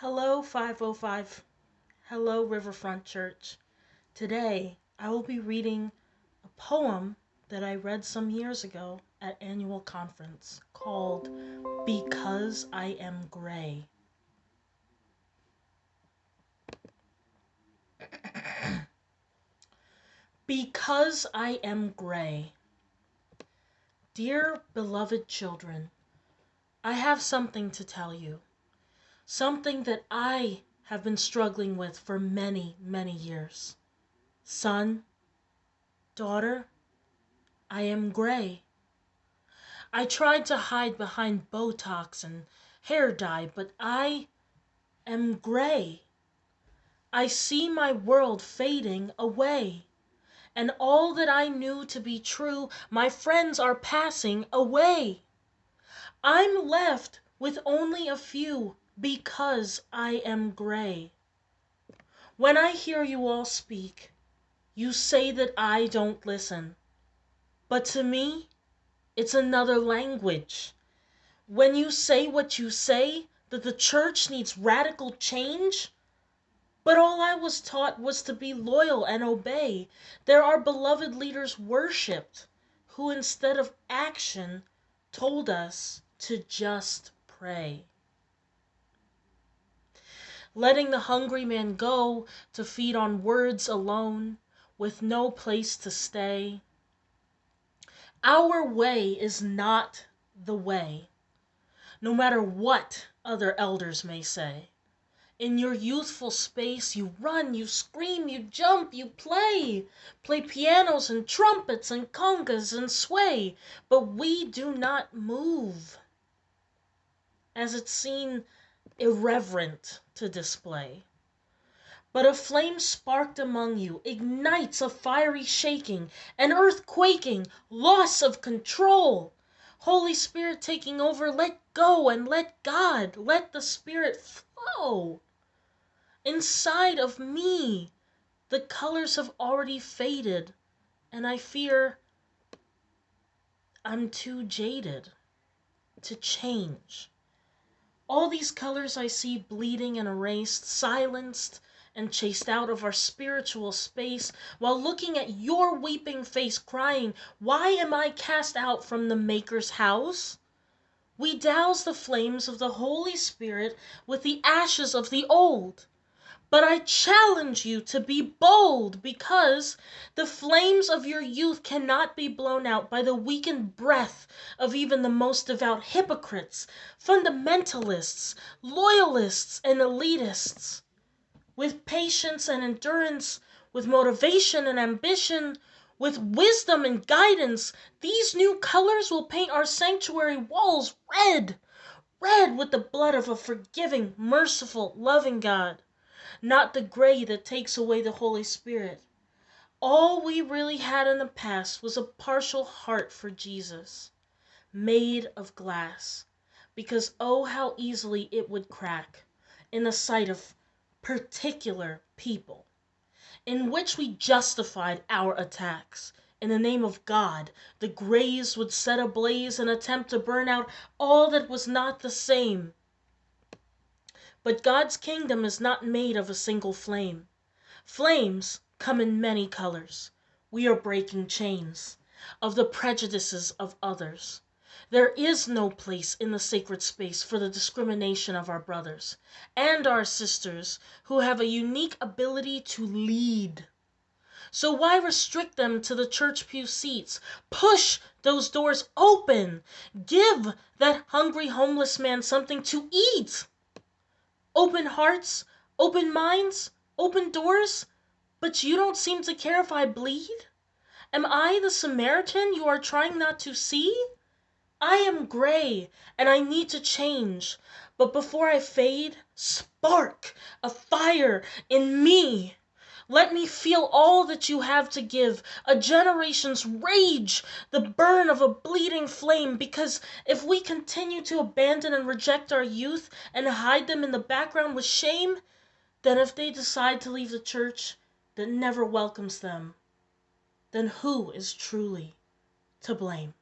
Hello, 505. Hello, Riverfront Church. Today, I will be reading a poem that I read some years ago at annual conference called Because I Am Gray. Because I am gray. Dear beloved children, I have something to tell you. Something that I have been struggling with for many, many years. Son, daughter, I am gray. I tried to hide behind Botox and hair dye, but I am gray. I see my world fading away, and all that I knew to be true, my friends are passing away. I'm left with only a few because I am gray. When I hear you all speak, you say that I don't listen, but to me, it's another language. When you say what you say, that the church needs radical change, but all I was taught was to be loyal and obey. There are beloved leaders worshipped who instead of action told us to just pray. Letting the hungry man go to feed on words alone with no place to stay. Our way is not the way, no matter what other elders may say. In your youthful space, you run, you scream, you jump, you play. Play pianos and trumpets and congas and sway. But we do not move, as it's seen irreverent to display. But a flame sparked among you ignites a fiery shaking, an earth quaking, loss of control. Holy Spirit taking over, let go and let God, let the Spirit flow. Inside of me, the colors have already faded, and I fear I'm too jaded to change. All these colors I see bleeding and erased, silenced and chased out of our spiritual space, while looking at your weeping face crying, why am I cast out from the Maker's house? We douse the flames of the Holy Spirit with the ashes of the old. But I challenge you to be bold, because the flames of your youth cannot be blown out by the weakened breath of even the most devout hypocrites, fundamentalists, loyalists, and elitists. With patience and endurance, with motivation and ambition, with wisdom and guidance, these new colors will paint our sanctuary walls red, red with the blood of a forgiving, merciful, loving God. Not the gray that takes away the Holy Spirit. All we really had in the past was a partial heart for Jesus, made of glass, because oh, how easily it would crack in the sight of particular people, in which we justified our attacks. In the name of God, the grays would set ablaze and attempt to burn out all that was not the same. But God's kingdom is not made of a single flame. Flames come in many colors. We are breaking chains of the prejudices of others. There is no place in the sacred space for the discrimination of our brothers and our sisters who have a unique ability to lead. So why restrict them to the church pew seats? Push those doors open. Give that hungry homeless man something to eat. Open hearts, open minds, open doors, but you don't seem to care if I bleed? Am I the Samaritan you are trying not to see? I am gray, and I need to change, but before I fade, spark a fire in me. Let me feel all that you have to give, a generation's rage, the burn of a bleeding flame, because if we continue to abandon and reject our youth and hide them in the background with shame, then if they decide to leave the church that never welcomes them, then who is truly to blame?